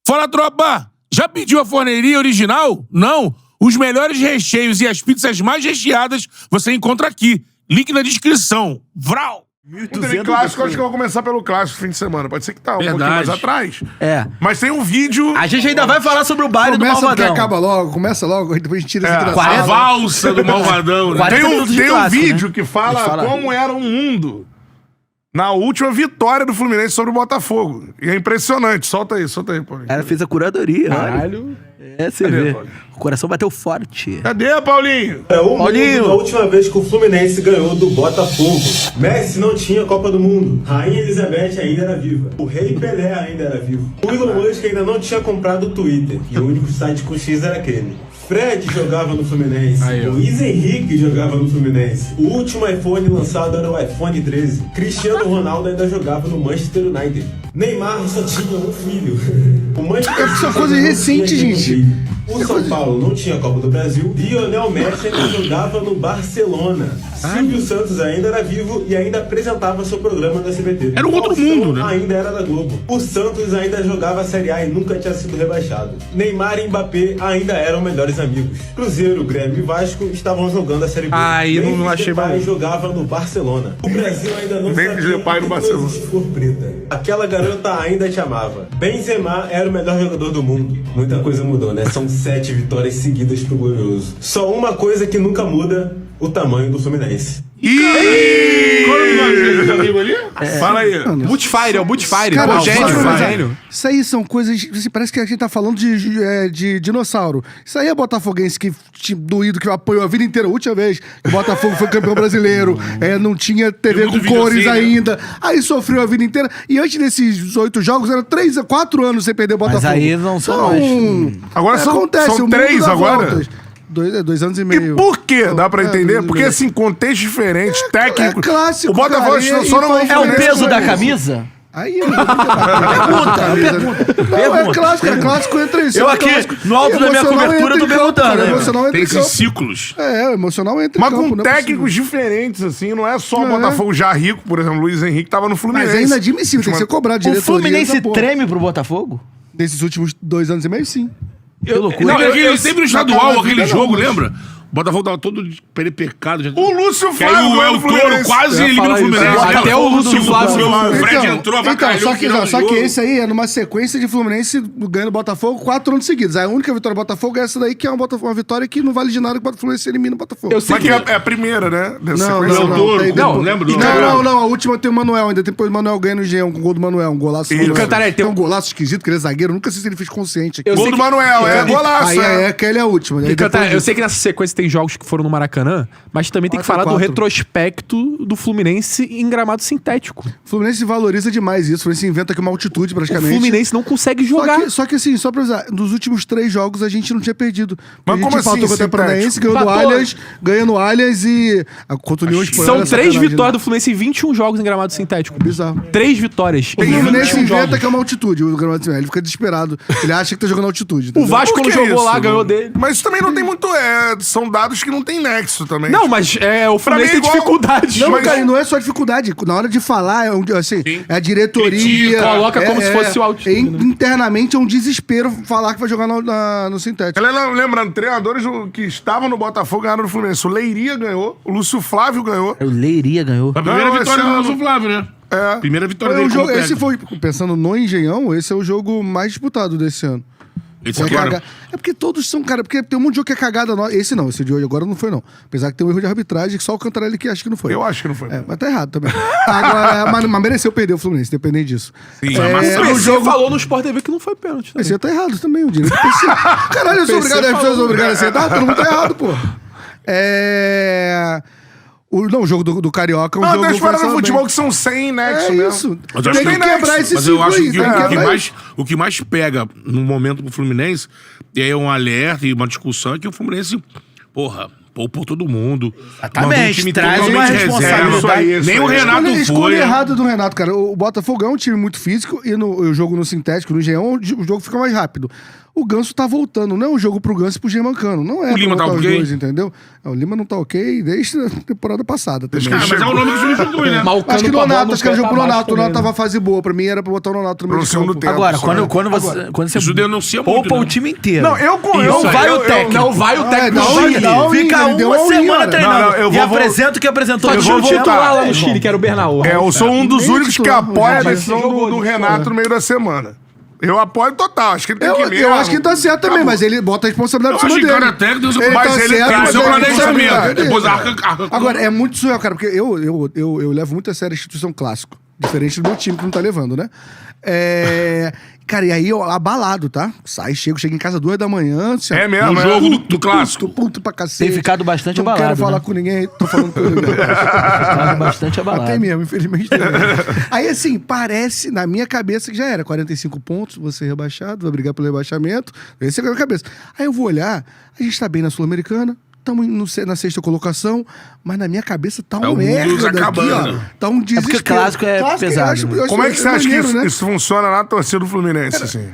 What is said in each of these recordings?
Fala, tropa! Já pediu a forneria original? Não? Os melhores recheios e as pizzas mais recheadas você encontra aqui. Link na descrição. Vral! Tem clássico, acho que eu vou começar pelo clássico fim de semana. Pode ser que tá um pouquinho mais atrás. É. Mas tem um vídeo... A gente ainda vai falar sobre o baile do Malvadão. Acaba logo, começa logo, depois a gente tira esse engraçado. A valsa do Malvadão, né? Tem um vídeo, né? que fala como era o mundo na última vitória do Fluminense sobre o Botafogo. E é impressionante. Solta aí, Paulinho. Ela fez a curadoria. Caralho. É, você Cadê, vê. Paulinho? O coração bateu forte. Cadê, Paulinho? É o mundo da última vez que o Fluminense ganhou do Botafogo. Messi não tinha Copa do Mundo. Rainha Elizabeth ainda era viva. O Rei Pelé ainda era vivo. O Elon Musk ainda não tinha comprado o Twitter. E o único site com X era aquele. Fred jogava no Fluminense. Luiz Henrique jogava no Fluminense. O último iPhone lançado era o iPhone 13. Cristiano Ronaldo ainda jogava no Manchester United. Neymar só tinha um filho. O Manchester São coisas recentes, gente. O São Paulo não tinha Copa do Brasil. Lionel Messi ainda jogava no Barcelona. Silvio Santos ainda era vivo e ainda apresentava seu programa no SBT. Era um outro mundo, né? Ainda era da Globo. O Santos ainda jogava a Série A e nunca tinha sido rebaixado. Neymar e Mbappé ainda eram melhores amigos. Cruzeiro, Grêmio e Vasco estavam jogando a Série B. Aí não achei mais. Jogava no Barcelona. O Brasil ainda não Memphis Depay no Barcelona. Cor preta. Aquela garota ainda te amava. Benzema era o melhor jogador do mundo. Muita coisa mudou, né? São 7 vitórias seguidas pro Glorioso. Só uma coisa que nunca muda: o tamanho do Fluminense. Fala aí. Bootfire, é o Bootfire. Cara, Gênio. Isso aí são coisas... Parece que a gente tá falando de dinossauro. Isso aí é botafoguense que doído, que apoiou a vida inteira. A última vez que o Botafogo foi campeão brasileiro. Não tinha TV com cores ainda. Aí sofreu a vida inteira. E antes desses 8 jogos, era 3 a 4 anos sem perder o Botafogo. Mas aí não são mais. Agora são acontece, o 3 mundo dá agora? voltas. 2 anos e meio. E por quê? Dá pra entender? Porque, assim, contexto diferente, técnico... É clássico, o Botafogo só não É o peso da camisa? Aí Pergunta. É clássico entre isso. Eu aqui, no alto da minha cobertura, tô perguntando, né? Emocional Tem entre esses campo. ciclos. O emocional entra em Mas campo. com não é técnicos diferentes, assim, não é só o Botafogo já rico, por exemplo, Luiz Henrique tava no Fluminense. Mas é inadmissível, tem que ser cobrado O diretoria. Fluminense treme pro Botafogo? Nesses últimos 2 anos e meio, sim. Que loucura. Não, sempre no estadual, Não, aquele não, jogo, mas- lembra? O Botafogo tava todo perepecado. O Lúcio Que aí Flávio o ganhou El no Toro Fluminense. quase elimina o Fluminense. Até o Lúcio Flávio. O Fred entrou, avacalhou só o final do que jogo. esse aí é numa sequência de Fluminense ganhando o Botafogo 4 anos seguidos. A única vitória do Botafogo é essa daí, que é uma vitória que não vale de nada que o Fluminense elimina o Botafogo. Eu sei Mas que que é a primeira, né? Dessa Não, sequência. não. Não, lembra do... Não, a última tem o Manuel, ainda depois o Manuel ganha no G1 com o gol do Manuel, um golaço. Isso. Cantarelli, Tem um golaço esquisito, que ele é zagueiro, nunca sei se ele fez consciente aqui. Gol do Manuel, golaço. Aí aquela é a última. Aí Cantarelli, depois eu sei que nessa sequência tem jogos que foram no Maracanã, mas também tem que falar do 4. retrospecto do Fluminense em gramado sintético. O Fluminense valoriza demais isso. O Fluminense inventa aqui uma altitude, O praticamente. Fluminense não consegue jogar. Só que assim, só pra avisar, nos últimos 3 jogos a gente não tinha perdido. Mas a gente como assim, empatou contra o Paranaense, ganhou do Empatou. Allianz, ganhando o Allianz e... Contra o União Espanhola. São 3 sacanagem, vitórias né? do Fluminense em 21 jogos em gramado sintético. Bizarro. 3 vitórias O em Fluminense 21 inventa jogos. que é uma altitude, o gramado sintético. Ele fica desesperado. Ele acha que tá jogando altitude. O entendeu? Vasco, Por quando que jogou lá, isso, ganhou mano? dele. Mas isso também não tem muito... são dados que não tem nexo também. Não, mas o Pra mim Fluminense é tem igual- dificuldade. Não, Mas- cara, e não é só dificuldade. Na hora de falar, assim, é a diretoria. Critica, coloca como se fosse o altitude, né? Internamente é um desespero falar que vai jogar no sintético. Lembrando, treinadores que estavam no Botafogo ganharam no Fluminense. O Leiria ganhou, o Lúcio Flávio ganhou. O Leiria ganhou. A primeira Não, vitória esse do ano- Lúcio Flávio, né? Primeira vitória É dele o jogo, como esse técnico. foi, pensando no Engenhão, esse é o jogo mais disputado desse ano. Esse É, agora... é porque todos são, cara, porque tem um monte de jogo que é cagada. Esse não, esse de hoje agora não foi, não. Apesar que tem um erro de arbitragem, que só o Cantarelli que acha que não foi. Eu acho que não foi. Mas tá errado também. Agora, mas mereceu perder o Fluminense, independente disso. Sim, É, mas no Você jogo... falou no Sport TV que não foi pênalti. também. Esse tá errado também, o direito do PC. Caralho, eu sou obrigado, as pessoas são obrigadas a aceitar, todo mundo tá errado, pô. O jogo do Carioca é um Não, jogo... tem as paradas do pensando futebol bem. que são sem nexo É mesmo. isso. Mas eu Tem acho que que- quebrar esse Mas eu ciclo acho aí, que tem quebrar isso. o que mais pega no momento pro Fluminense é um alerta e uma discussão é que o Fluminense, porra, poupou todo mundo. Exatamente, Mandou um time traz totalmente uma reserva. responsabilidade. Nem o Renato Escolha foi. errada do Renato, cara. O Botafogo é um time muito físico e o jogo no sintético, no Engenhão, o jogo fica mais rápido. o Ganso tá voltando. Não é um jogo pro Ganso e pro Germancano. Não é O Lima pra tá voltar os ok? dois, entendeu? O Lima não tá ok desde a temporada passada também. Ah, mas é o nome que substitui, né? Mas o Acho que Cano o Nonato, no acho que era pé jogo pro tá Nonato. O baixo Nonato também, tava fase boa. Pra mim era pra botar o Nonato no meio Pro de segundo campo. tempo. Agora, só, né? quando você Isso denuncia muito, poupa né? o time inteiro. Não, eu Não vai o técnico. Não vai o técnico. não, do não, Chile. não. Fica ele deu uma uma semana hora. treinando. Não, eu e vou- apresenta o que apresentou. Só Eu tinha vou o titular voltar. lá no Chile, que era o Bernal. Eu sou um dos Nem únicos que titular, apoia a mas decisão jogou, do jogou. Renato no meio da semana. Eu apoio total. Acho que ele tem que ler. Eu acho que ele tá certo também, Acabou. mas ele bota a responsabilidade Eu por acho cima que dele. cada técnico tem o seu- Ele mas tá ele certo, tem o mas seu ele planejamento. sabe- Depois arca Agora, é muito surreal, cara, porque eu levo muito a sério a instituição clássico. Diferente do meu time que não tá levando, né? Cara, e aí eu abalado, tá? Chego em casa 2 da manhã. Assim, É mesmo, No é. jogo do clássico. Puto pra cacete. Tem ficado bastante não abalado, Não quero falar né? com ninguém, tô falando com ele. Ficado bastante abalado. Até mesmo, infelizmente. Tem mesmo. Aí, assim, parece, na minha cabeça, que já era 45 pontos, vou ser rebaixado, vai brigar pelo rebaixamento. Esse é a minha cabeça. Aí eu vou olhar, a gente tá bem na Sul-Americana, estamos na sexta colocação, mas na minha cabeça tá É um o mundo merda daqui, acabando. ó. Tá um desespero. porque clássico é pesado, né? Como é que você acha que maneiro, isso, né? isso funciona na torcida do Fluminense, assim?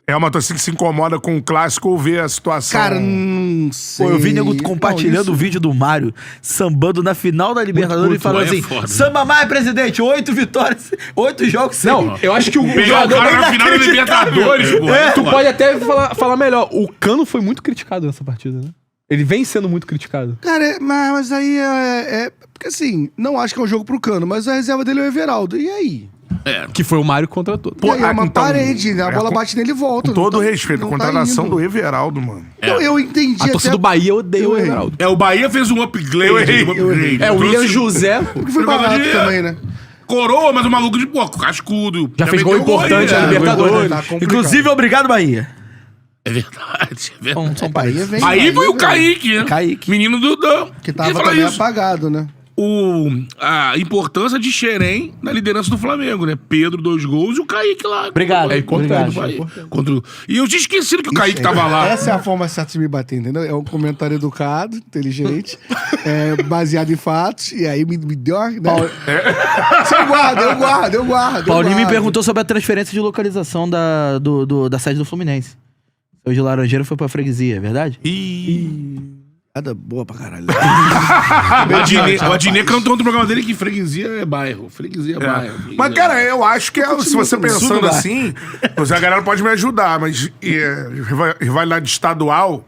É uma torcida que se incomoda com o clássico ou vê a situação... Cara, não sei. Pô, eu vi nego compartilhando Não, o vídeo do Mário sambando na final da Libertadores e falando é assim: foda. samba mais, presidente, 8 vitórias, 8 jogos sem. Não, eu acho que o Pegar o jogador... cara na final da Libertadores, pô. Tu pode até falar melhor. O Cano foi muito criticado nessa partida, né? Ele vem sendo muito criticado. Cara, mas aí porque assim, não acho que é um jogo pro Cano, mas a reserva dele é o Everaldo. E aí? Que foi o Mário contra todos. E aí é uma então, parede, né? A bola bate nele e volta. Com todo não tá- respeito, a não tá contratação indo. do Everaldo, mano. Então, eu entendi A torcida até do Bahia odeia o errei. Everaldo. É, o Bahia fez um upgrade. Eu errei. É, o William Trouxe- José porque foi Por causa barato de- também, né? Coroa, mas o maluco de, pô, cascudo. já fez gol meteu importante aí, na né? Libertadores. Tá complicado. Inclusive, obrigado, Bahia. É verdade, é verdade. São Bahia vem. Aí foi o Bahia vem. Kaique, né? Kaique. Menino do... Que tava Ia falar também isso. apagado, né? A importância de Xerém na liderança do Flamengo, né? Pedro, 2 gols e o Kaique lá. Obrigado, É importante. obrigado. E eu tinha esquecido que o Kaique tava lá. Essa é a forma certa de me bater, entendeu? É um comentário educado, inteligente, baseado em fatos, e aí me deu uma... Né? Eu guardo. Paulinho me perguntou sobre a transferência de localização da sede do Fluminense. Hoje o Laranjeiro foi pra freguesia, é verdade? Nada boa pra caralho. O Adnet cantou no programa dele que freguesia é bairro. Freguesia é bairro. Mas, cara, eu acho que se você pensando lugar. assim, a galera pode me ajudar, mas rivalidade estadual,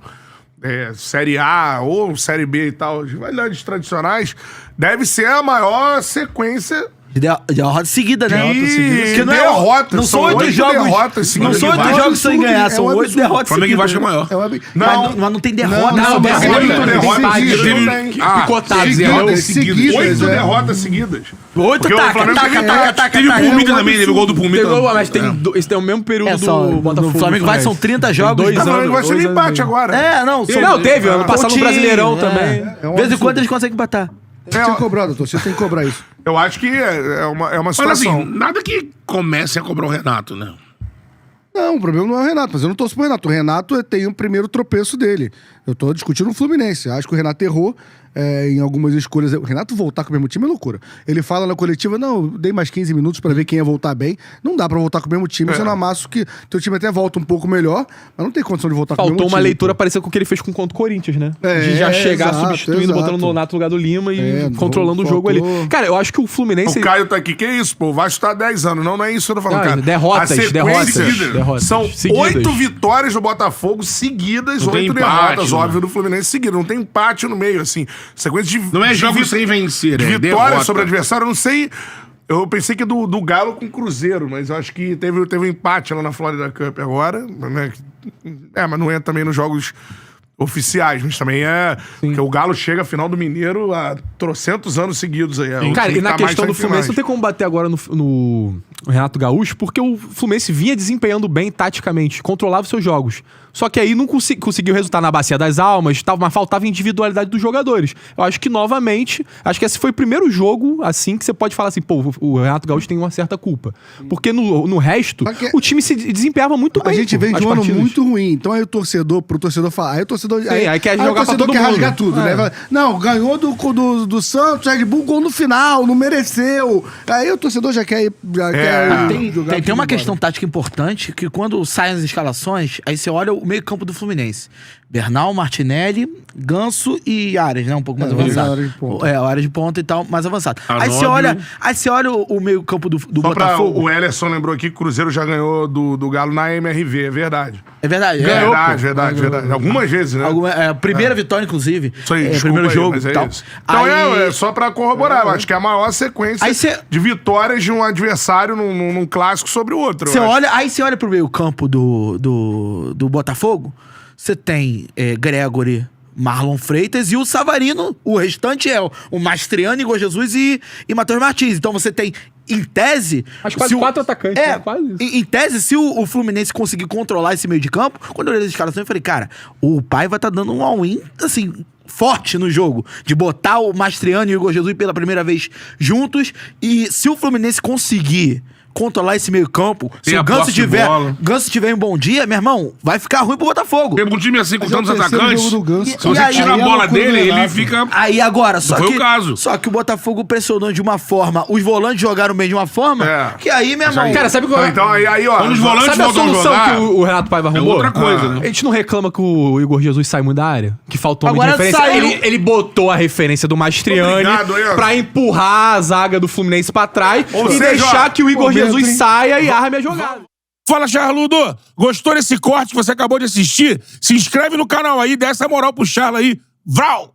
Série A ou Série B e tal, rivalidades tradicionais, deve ser a maior sequência De derrota seguida, né? de Que não é derrotas. não são 8 8 jogos. derrotas Não seguidas. são 8 Vai. jogos sem ganhar, são 8 derrotas Flamengo e seguidas. Vasco é maior. Mas não tem derrota. Não, mas mas é oito muito derrotas derrota. seguidas. Não tem. Picotados, seguidas, seguidas. 8 é. derrotas seguidas. 8 Porque o Flamengo taca. Teve o Pulmita também, teve o gol do Pulmita. Mas esse tem o mesmo período do Botafogo. No Flamengo vai, são 30 jogos. Dois Tá falando que vai anos, ser um 2 anos empate e meio. agora. Não, Não, teve. Ano passado no Coutinho, Brasileirão também. De vez em quando eles conseguem empatar. Tem que cobrar, doutor. Você tem que cobrar isso. Eu acho que é uma Olha situação. assim, nada que comece a cobrar o Renato, né? Não, o problema não é o Renato, mas eu não torço pro Renato. O Renato tem o primeiro tropeço dele. Eu tô discutindo o Fluminense. Acho que o Renato errou em algumas escolhas. O Renato voltar com o mesmo time é loucura. Ele fala na coletiva, não, eu dei mais 15 minutos pra ver quem ia voltar bem. Não dá pra voltar com o mesmo time, você não amassa que teu time até volta um pouco melhor, mas não tem condição de voltar com o mesmo Faltou time. uma leitura parecida com o que ele fez com contra o Corinthians, né? É, de já chegar exato, substituindo, exato. botando o Nonato no lugar do Lima e controlando o jogo faltou. ali. Cara, eu acho que o Fluminense... O Caio tá aqui, que isso, pô? O Vasco tá há 10 anos. Não é isso que eu tô falando, Não, cara. derrotas, A sequência derrotas. São Seguidas. 8 vitórias do Botafogo seguidas, Não tem 8 empate, derrotas, né? óbvio, do Fluminense seguidas. Não tem empate no meio, assim. Sequência de... Não é de jogo vi- sem vencer, de é vitória derrota. sobre o adversário, eu não sei... Eu pensei que do Galo com o Cruzeiro, mas eu acho que teve um empate lá na Florida Cup agora, né? Mas não é também nos jogos oficiais, mas também é... Porque o Galo chega à final do Mineiro há trocentos anos seguidos aí. É o Cara, time e na que tá mais questão do em Fluminense, não finais. tem como bater agora no Renato Gaúcho, porque o Fluminense vinha desempenhando bem taticamente, controlava os seus jogos. Só que aí não conseguiu resultar na Bacia das Almas, mas faltava individualidade dos jogadores. Eu acho que, novamente, esse foi o primeiro jogo, assim, que você pode falar assim, pô, o Renato Gaúcho tem uma certa culpa. Porque no resto, Porque o time se desempenhava muito bem. A gente vem as de um ano partidas. muito ruim. Então aí pro torcedor falar. Aí o torcedor. aí quer jogar o torcedor pra todo quer mundo. rasgar tudo, né? Fala, não, ganhou do Santos, Red Bull, gol no final, não mereceu. Aí o torcedor já quer Tem uma questão tática importante, que quando saem as escalações, aí você olha o meio campo do Fluminense. Bernal, Martinelli, Ganso e Arias, né? Um pouco mais avançado. O Arias de ponta e tal, mais avançado. Aí você olha o meio campo do Botafogo. O Ellerson lembrou aqui que o Cruzeiro já ganhou do Galo na MRV, é verdade. É verdade. Verdade. Algumas vezes, né? Primeira vitória, inclusive. Isso aí, primeiro jogo mas e é tal. isso. Então é só pra corroborar, eu acho que é a maior sequência de vitórias de um adversário num clássico sobre o outro. Aí você olha pro meio campo do Botafogo, você tem Gregory, Marlon Freitas e o Savarino. O restante é o Mastriano, Igor Jesus e Matheus Martins. Então você tem, em tese... Acho quase 4 atacantes, né? Quase isso. Em tese, se o Fluminense conseguir controlar esse meio de campo, quando eu olhei as escalações, eu falei, cara, o pai vai estar dando um all-in, assim, forte no jogo. De botar o Mastriano e o Igor Jesus pela primeira vez juntos. E se o Fluminense conseguir controlar esse meio campo, se o Ganso tiver um bom dia, meu irmão, vai ficar ruim pro Botafogo. Tem um time assim com tantos atacantes, se Se você tira a bola dele, ele fica... Aí agora, o caso. Só que o Botafogo pressionou de uma forma, os volantes jogaram bem de uma forma, que aí, meu irmão... Cara, sabe qual é? Então, aí, ó... Quando os volantes Sabe a voltam a solução jogar, que o Renato Paiva arrumou? outra coisa, né? A gente não reclama que o Igor Jesus sai muito da área? Que faltou uma Agora referência? saiu. Ele botou a referência do Mastriani Obrigado, Ian. pra empurrar a zaga do Fluminense pra trás Ou e seja, deixar que o Igor momento, Jesus hein? saia e arme a jogada. Fala, Charludo! Gostou desse corte que você acabou de assistir? Se inscreve no canal aí, dá essa moral pro Charla aí. Vral!